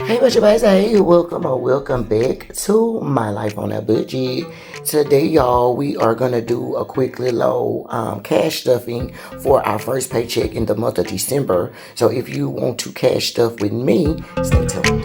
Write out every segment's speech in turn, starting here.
Hey, Budget Baes, hey, welcome or welcome back to My Life on a Budget. Today, y'all, we are gonna do a quick little cash stuffing for our first paycheck in the month of December. So if you want to cash stuff with me, stay tuned.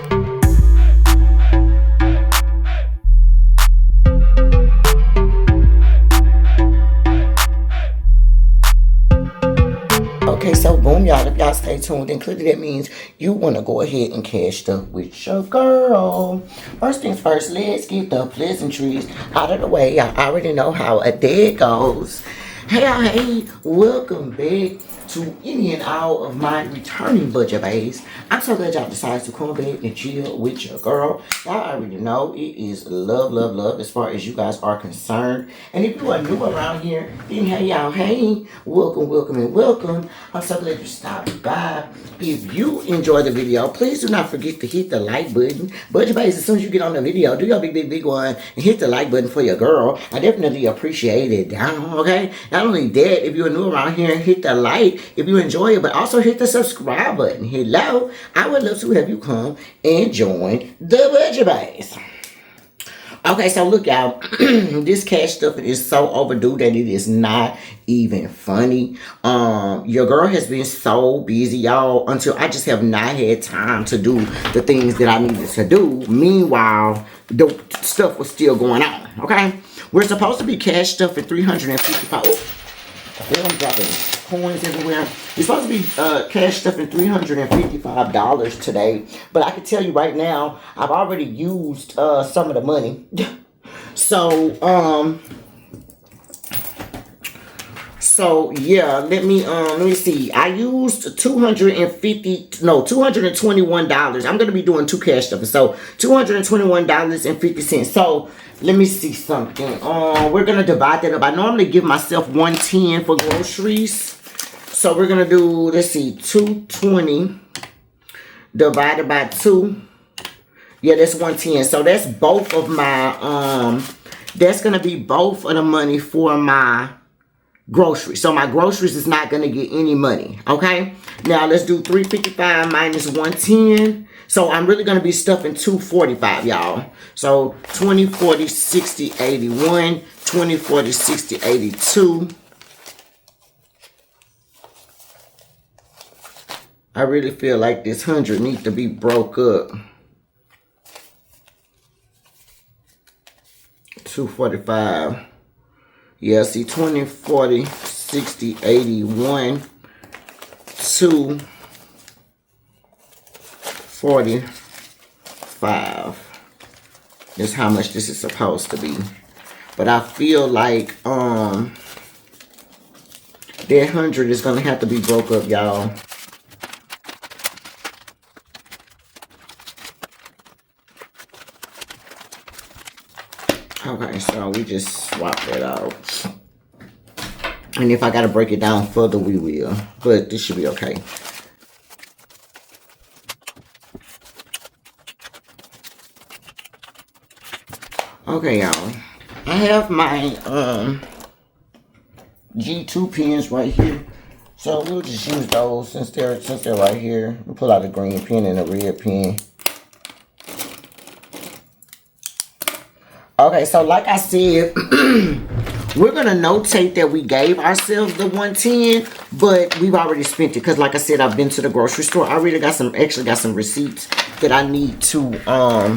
Okay, so boom, y'all. If y'all stay tuned, then clearly that means you want to go ahead and cash stuff with your girl. First things first, let's get the pleasantries out of the way. I already know how a day goes. Hey, welcome back to any and all of my returning Budget Baes. I'm so glad y'all decided to come back and chill with your girl. Y'all already know it is love, love, love as far as you guys are concerned. And if you are new around here, then hey y'all, hey, welcome, welcome, and welcome. I'm so glad you stopped by. If you enjoy the video, please do not forget to hit the like button. Budget Baes, as soon as you get on the video, do your big one and hit the like button for your girl. I definitely appreciate it. Okay? Not only that, if you're new around here, hit the like if you enjoy it, but also hit the subscribe button. Hello, I would love to have you come and join the Budget Baes. Okay, so look, y'all, this cash stuff is so overdue that it is not even funny. Your girl has been so busy, y'all, until I just have not had time to do the things that I needed to do. Meanwhile, the stuff was still going on. Okay, we're supposed to be cash stuffing 355. I'm dropping coins everywhere. You're supposed to be cash stuffing $355 today, but I can tell you right now, I've already used some of the money. So yeah, let me see. I used $221. I'm gonna be doing two cash stuffing, so $221.50. So let me see something. We're gonna divide that up. I normally give myself $110 for groceries. So we're gonna do, let's see, 220 divided by 2. Yeah, that's 110. So that's both of my that's gonna be both of the money for my groceries. So my groceries is not gonna get any money. Okay. Now let's do 355 minus 110. So I'm really gonna be stuffing 245, y'all. So 20, 40, 60, 81, 20, 40, 60, 82. I really feel like this 100 needs to be broke up. 245. Yeah, see, 20, 40, 60, 81, 245. That's how much this is supposed to be. But I feel like that 100 is gonna have to be broke up, y'all. Okay, so we just swap that out. And if I gotta break it down further, we will. But this should be okay. Okay, y'all. I have my G2 pens right here. So we'll just use those since they're right here. We'll pull out a green pen and a red pen. Okay, so like I said, we're going to notate that we gave ourselves the 110, but we've already spent it. Because like I said, I've been to the grocery store. I really got some receipts that I need to, let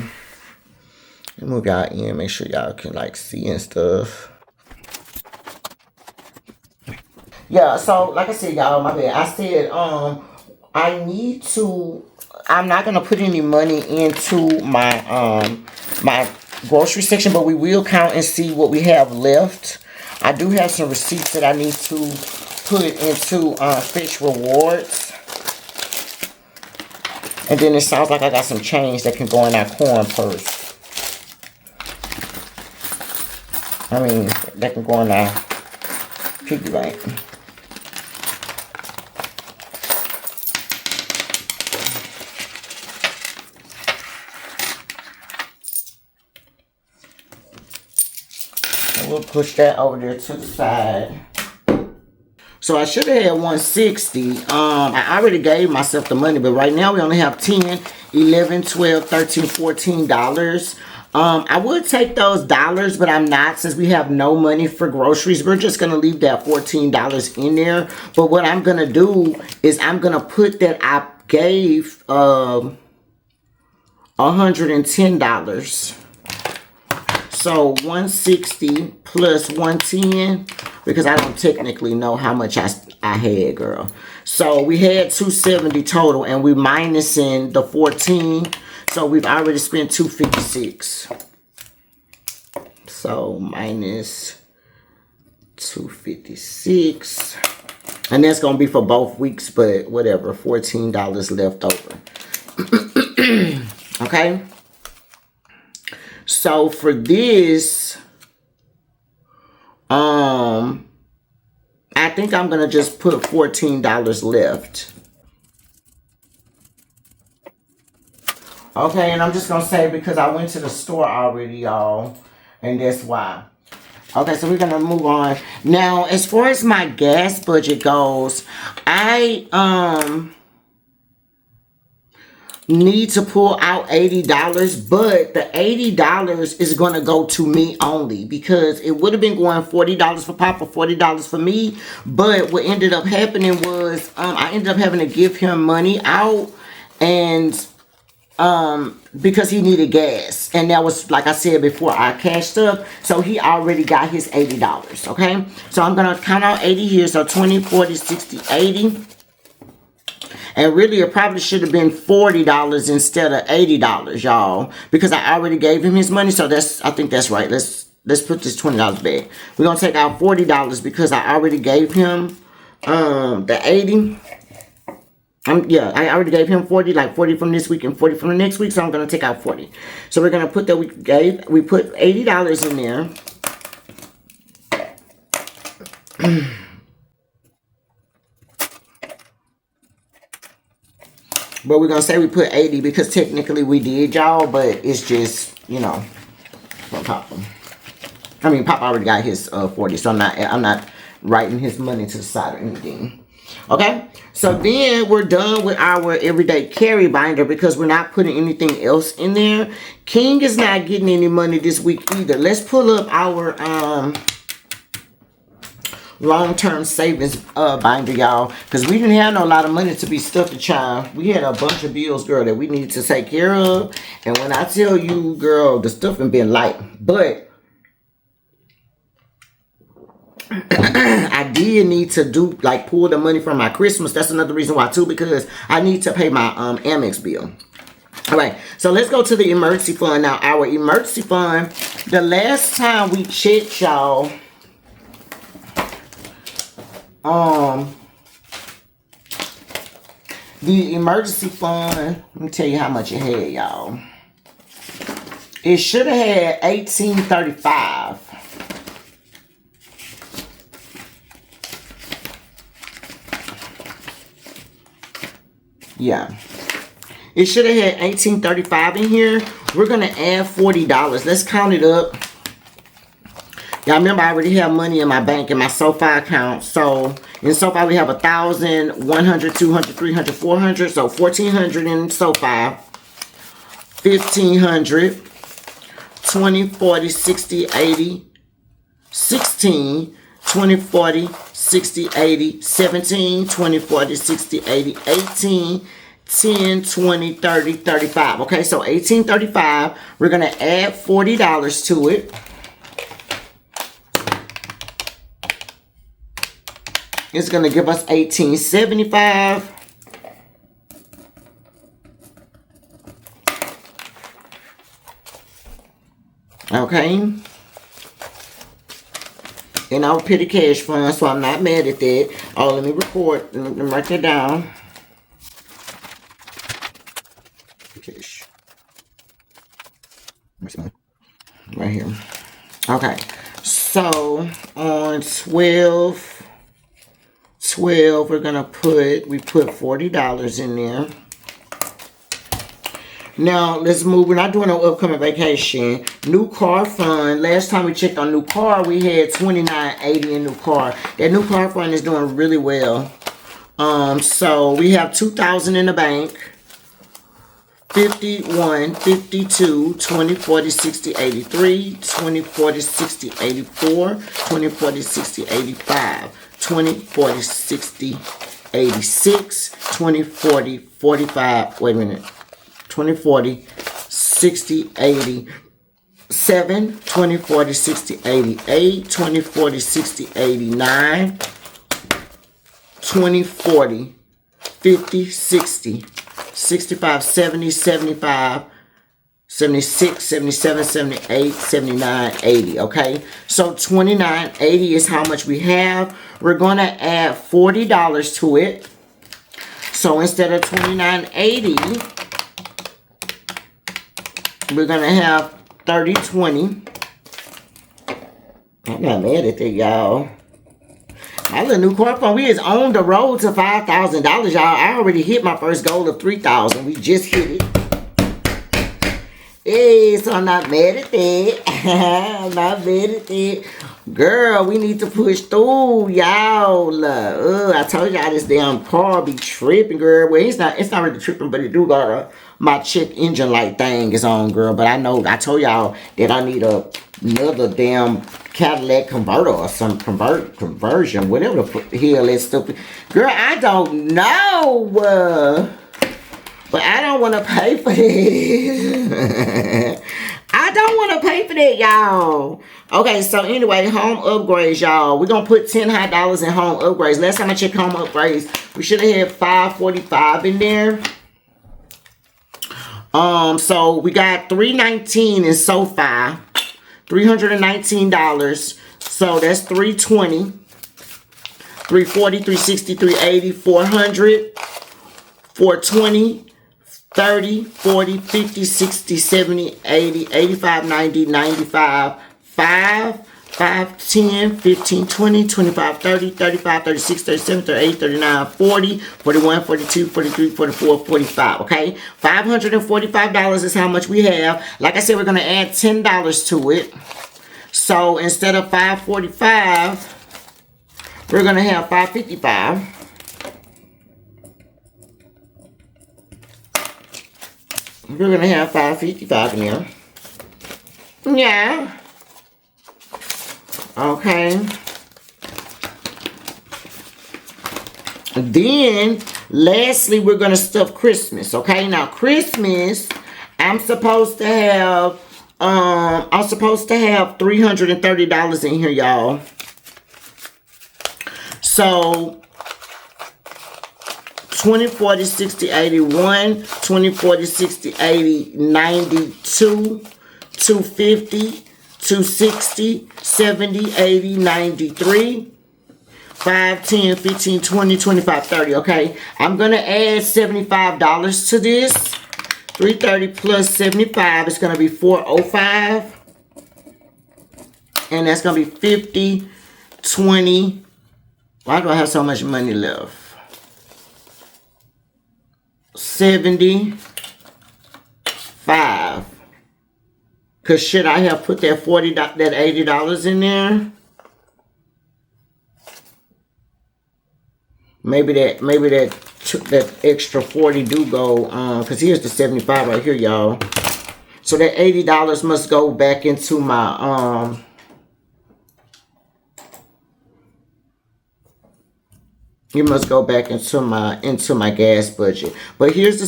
me move y'all in, make sure y'all can like see and stuff. Yeah, so like I said, y'all, my bad. I said, I'm not going to put any money into my, my grocery section, but we will count and see what we have left. I do have some receipts that I need to put into Fetch Rewards. And then it sounds like I got some change that can go in our corn purse. I mean, that can go in our piggy bank. We'll push that over there to the side. So I should have had 160. I already gave myself the money, but right now we only have 10, 11, 12, 13, 14 dollars. I would take those dollars, but I'm not, since we have no money for groceries. We're just gonna leave that $14 in there. But what I'm gonna do is I'm gonna put that I gave $110. So 160 plus 110, because I don't technically know how much I had, girl. So we had 270 total, and we minusing the 14. So we've already spent 256. So minus 256. And that's going to be for both weeks, but whatever. $14 left over. Okay. So for this, I think I'm going to just put $14 left. Okay, and I'm just going to say because I went to the store already, y'all, and that's why. Okay, so we're going to move on. Now, as far as my gas budget goes, I need to pull out $80, but the $80 is going to go to me only, because it would have been going $40 for Papa, $40 for me. But what ended up happening was I ended up having to give him money out, and because he needed gas, and that was, like I said before, I cashed up, so he already got his $80. Okay, so I'm gonna count out 80 here. So 20, 40, 60, 80. And really, it probably should have been $40 instead of $80, y'all, because I already gave him his money. So I think that's right. Let's put this $20 back. We're gonna take out $40 because I already gave him the 80. Yeah, I already gave him 40, like 40 from this week and 40 from the next week. So I'm gonna take out 40. So we're gonna put that we put $80 in there. But we're going to say we put 80 because technically we did, y'all. But it's just, you know, for Papa. I mean, Papa already got his 40. So I'm not writing his money to the side or anything. Okay? So then we're done with our everyday carry binder because we're not putting anything else in there. King is not getting any money this week either. Let's pull up our long-term savings binder, y'all, because we didn't have no lot of money to be stuffed a child. We had a bunch of bills, girl, that we needed to take care of. And when I tell you, girl, the stuffing been light. But I did need to pull the money from my Christmas. That's another reason why too, because I need to pay my Amex bill. All right, so let's go to the emergency fund now. Our emergency fund, the last time we checked, y'all, the emergency fund, let me tell you how much it had, y'all. It should have had $18.35. Yeah. It should have had $18.35 in here. We're going to add $40. Let's count it up. Y'all remember I already have money in my bank in my SoFi account. So in SoFi we have 1,000, 100, 200, 300, 400. So 1,400 in SoFi. 1,500. 20, 40, 60, 80. 16. 20, 40, 60, 80. 17. 20, 40, 60, 80. 18. 10, 20, 30, 35. Okay, so $18.35. We're going to add $40 to it. It's going to give us $18.75. Okay. In our petty cash fund, so I'm not mad at that. Oh, let me record. Let me write that down. Cash. Right here. Okay. So, on 12, we're going to we put $40 in there. Now, let's move. We're not doing no upcoming vacation. New car fund. Last time we checked on new car, we had $29.80 in new car. That new car fund is doing really well. So we have $2,000 in the bank. 51, 52, 20, 40, 60, 83, 20, 40, 60, 84, 20, 40, 60, 85, 20, 40, 60, 86, 20, 40, 45, wait a minute, 20, 40, 60, 87, 20, 40, 60, 88, 20, 40, 60, 89, 20, 40, 50, 60, 65, 70, 75, 76, 77, 78, 79, 80, okay? So $29.80 is how much we have. We're going to add $40 to it. So instead of $29.80, we're going to have $30.20. I'm not mad at that, y'all. My little new car fund, we is on the road to $5,000, y'all. I already hit my first goal of $3,000. We just hit it. Hey, so I'm not mad at that. I'm not mad at that. Girl, we need to push through, y'all. I told y'all this damn car be tripping, girl. Well, it's not really tripping, but it do got my check engine light thing is on, girl. But I told y'all that I need another damn Cadillac converter or some conversion, whatever the hell that stupid. Girl, I don't know. But I don't want to pay for this. I don't want to pay for that, y'all. Okay, so anyway, home upgrades, y'all. We're going to put $10 high in home upgrades. Last time I checked home upgrades, we should have had $545 in there. So we got $319 in SoFi. $319. So that's $320. $340, $360, $380, $400, $420. 30, 40, 50, 60, 70, 80, 85, 90, 95, 5, 10, 15, 20, 25, 30, 35, 36, 37, 38, 39, 40, 41, 42, 43, 44, 45, okay? $545 is how much we have. Like I said, we're going to add $10 to it. So instead of $545, we're going to have $555. We're going to have $555 in there. Yeah. Okay. Then, lastly, we're going to stuff Christmas. Okay. Now, Christmas, I'm supposed to have $330 in here, y'all. So 20, 40, 60, 81, 20, 40, 60, 80, 92, 250, 260, 70, 80, 93, 5, 10, 15, 20, 25, 30, okay? I'm going to add $75 to this. 330 plus 75 is going to be 405. And that's going to be 50, 20. Why do I have so much money left? 75. Cause should I have put that $80 in there? Maybe that extra 40 do go. Cause here's the 75 right here, y'all. So that $80 must go back into my You must go back into my gas budget. But here's the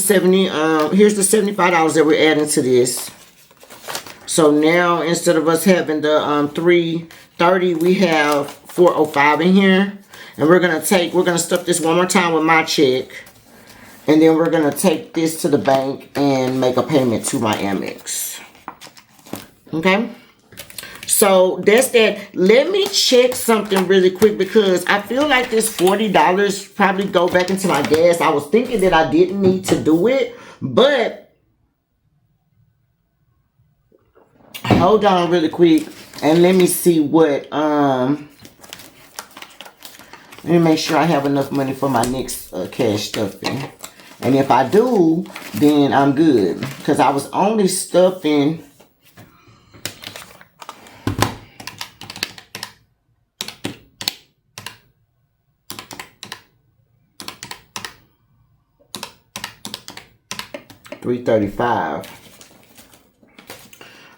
here's the $75 that we're adding to this. So now instead of us having the $330, we have $405 in here. And we're gonna stuff this one more time with my check. And then we're gonna take this to the bank and make a payment to my Amex. Okay? So that's that. Let me check something really quick because I feel like this $40 probably go back into my gas. I was thinking that I didn't need to do it, but hold on really quick and let me see what let me make sure I have enough money for my next cash stuffing. And if I do, then I'm good. Because I was only stuffing $335.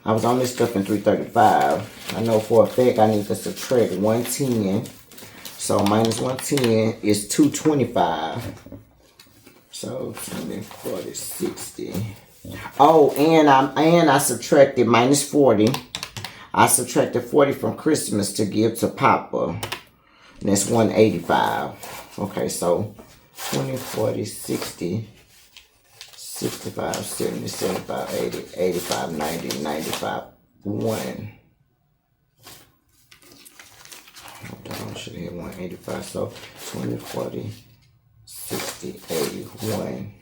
I was only stuffing $335. I know for a fact I need to subtract 110. So minus 110 is $225. So 20, 40, 60. Oh, and I subtracted minus 40. I subtracted 40 from Christmas to give to Papa. And that's 185. Okay, so 20, 40, 60. 65, 70, 75, 80, 85, 90, 95, 1. Hold on, should have hit 185. So 20, 40, 60, 80, 1.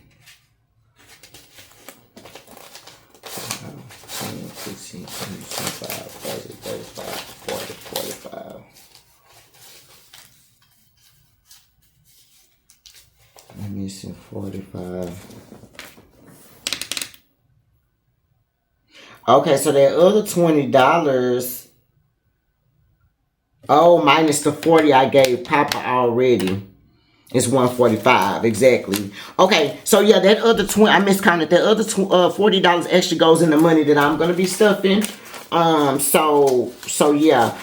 20, 15, 20, 25, 30, 35, 40, 45. I'm missing 45. Okay, so that other $20, oh, minus the 40 I gave Papa already, is 145 exactly. Okay, so yeah, that other 20 I miscounted. That other $40 extra goes in the money that I'm gonna be stuffing. So yeah.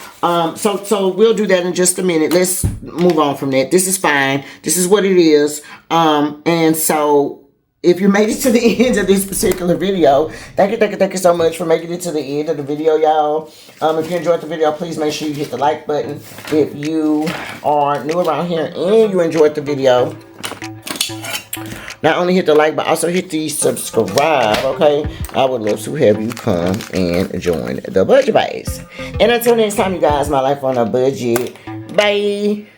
So we'll do that in just a minute. Let's move on from that. This is fine. This is what it is. And so if you made it to the end of this particular video, thank you so much for making it to the end of the video, y'all. If you enjoyed the video, please make sure you hit the like button. If you are new around here and you enjoyed the video, not only hit the like, but also hit the subscribe, okay? I would love to have you come and join the Budget Baes. And until next time, you guys, my life on a budget. Bye.